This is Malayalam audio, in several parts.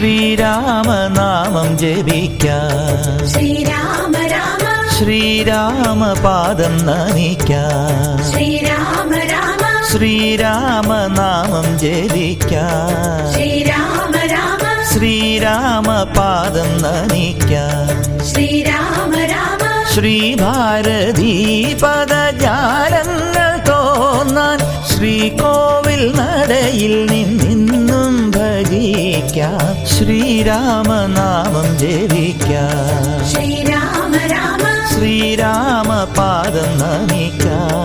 ശ്രീരാമനാമം ജപിക്കാം. ശ്രീരാമ രാമ ശ്രീരാമപാദം നമിക്കാം. ശ്രീരാമ രാമ ശ്രീരാമനാമം ജപിക്കാം. ശ്രീരാമ രാമ ശ്രീരാമപാദം നമിക്കാം. ശ്രീരാമ രാമ ശ്രീഭാരതീ പദജാലങ്ങൾ തോന്നാൻ ശ്രീകോവിൽ നടയിൽ നിന്നും ഭജിക്കാം. ശ്രീരാമനാമം ജപിക്കാം. ശ്രീരാമ രാമ ശ്രീരാമപാദം നമിക്കാം.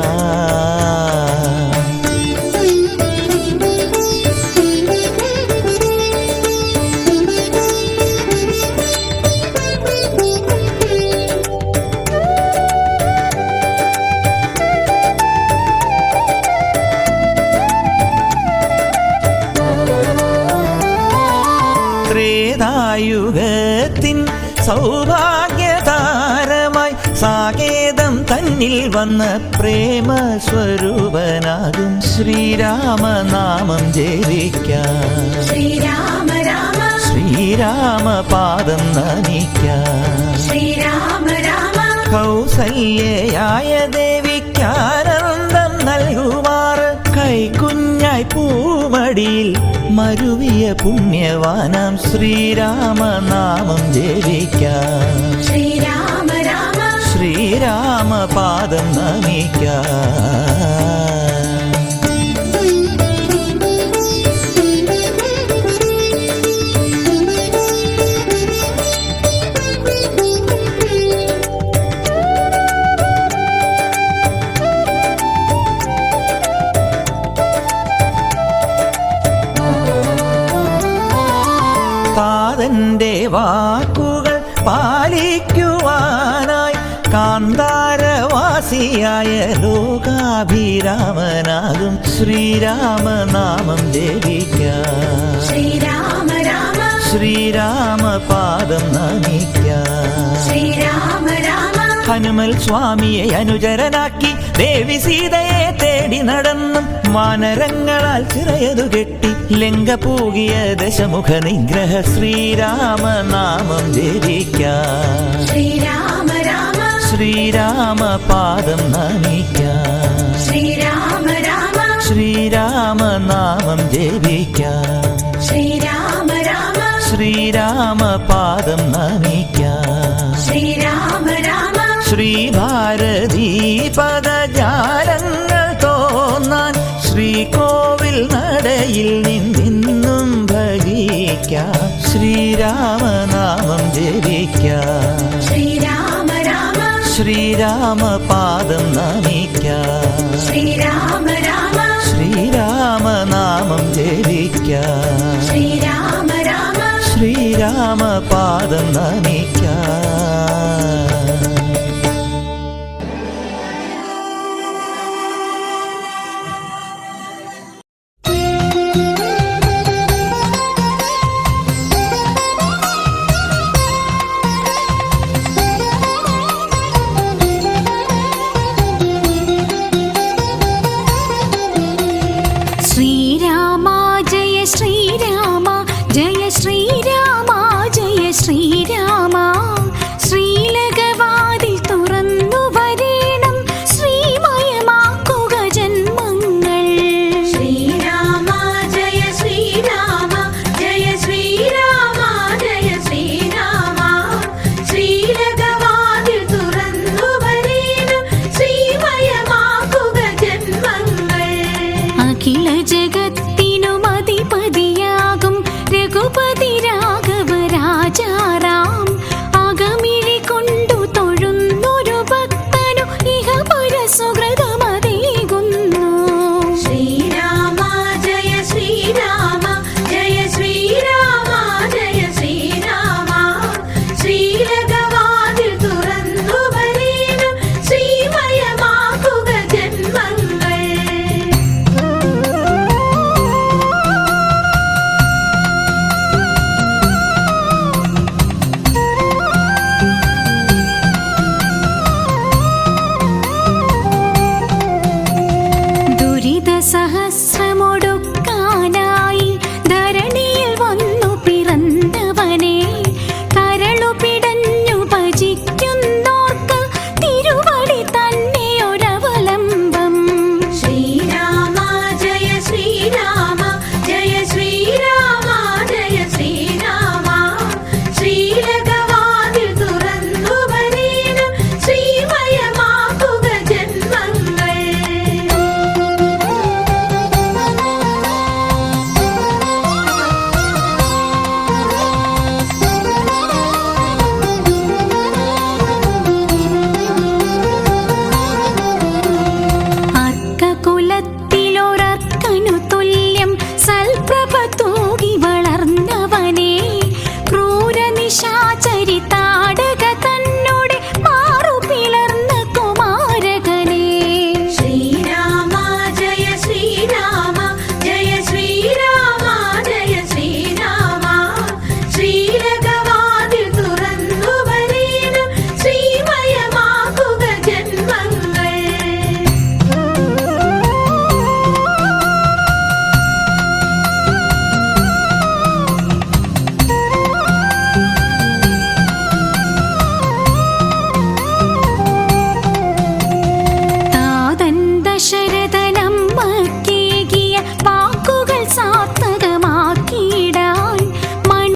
ത്രേതായുഗത്തിൻ സൗഭാഗ്യതാരമായി സാകേതം തന്നിൽ വന്ന പ്രേമസ്വരൂപനാകും ശ്രീരാമനാമം ജപിക്കാം. ശ്രീരാമ രാമ ശ്രീരാമപാദം നമിക്കാം. ശ്രീരാമ രാമ കൗസല്യയായ ദേവിക്കാനന്ദം നൽകുമാറ് കൈക്കുഞ്ഞായി പൂമടിയിൽ മരുവിയ പുണ്യവാനാം ശ്രീരാമനാമം ജപിക്കാം. ശ്രീരാമ രാമ ശ്രീരാമപാദം നമിക്കാം. താതന്റെ വാക്കുകൾ പാലിക്കുവാനായി കാന്താരവാസിയായ ലോകാഭിരാമനാകും ശ്രീരാമനാമം ജപിക്കാം. ശ്രീരാമ രാമ ശ്രീരാമപാദം നമിക്കാം. ശ്രീരാമ രാമ ഹനുമൽ സ്വാമിയെ അനുചരനാക്കി ദേവി സീതയെ തേടി നടന്നും വാനരങ്ങളാൽ ചിറയതു കെട്ടി ലങ്ക പൂകിയ ദശമുഖ നിഗ്രഹ ശ്രീരാമനാമം ജപിക്കാം. ശ്രീരാമ രാമ ശ്രീരാമപാദം നമിക്കാം. ശ്രീരാമ രാമ ശ്രീരാമനാമം ജപിക്കാം. ശ്രീരാമ രാമ ശ്രീരാമപാദം നമിക്കാം. ശ്രീരാമ രാമ ശ്രീഭാരതീ പദജാലങ്ങൾ തോന്നാൻ ശ്രീകോവിൽ നടയിൽ നിന്നും ഭജിക്കാം. ശ്രീരാമനാമം ജപിക്കാം. ശ്രീരാമ രാമ ശ്രീരാമപാദം നമിക്കാം. ശ്രീരാമ രാമ ശ്രീരാമനാമം ജപിക്കാം. ശ്രീരാമ രാമ ശ്രീരാമപാദം നമിക്കാം. ശ്രീരാമ ജയ ശ്രീരാമ ജയ ശ്രീരാമ ജയ ശ്രീരാമ ശ്രീലകവാതിൽ തുറന്നു വരേണം ശ്രീമയമാക്കുക ജന്മങ്ങൾ. ശ്രീരാമ ജയ ശ്രീരാമ ജയ ശ്രീരാമ ജയ ശ്രീരാമ ശ്രീലകവാതിൽ തുറന്നു വരേണം ശ്രീമയമാക്കുക ജന്മങ്ങൾ. അഖില ജഗത്തിനുമധിപതിയാകും രഘുപതി രാഘവ രാജാറാം അകമിഴി കൊണ്ടു തൊഴുന്നൊരു ഭക്തനു ഇഹ പരസുഹൃതമതേകുന്നു. ശ്രീരാമ ജയ ശ്രീരാമ ജയ ശ്രീരാമ ജയ ശ്രീരാമ ശ്രീലകവാതിൽ തുറന്നു വരേണം ശ്രീമയമാക്കുക ജന്മങ്ങൾ. സഹ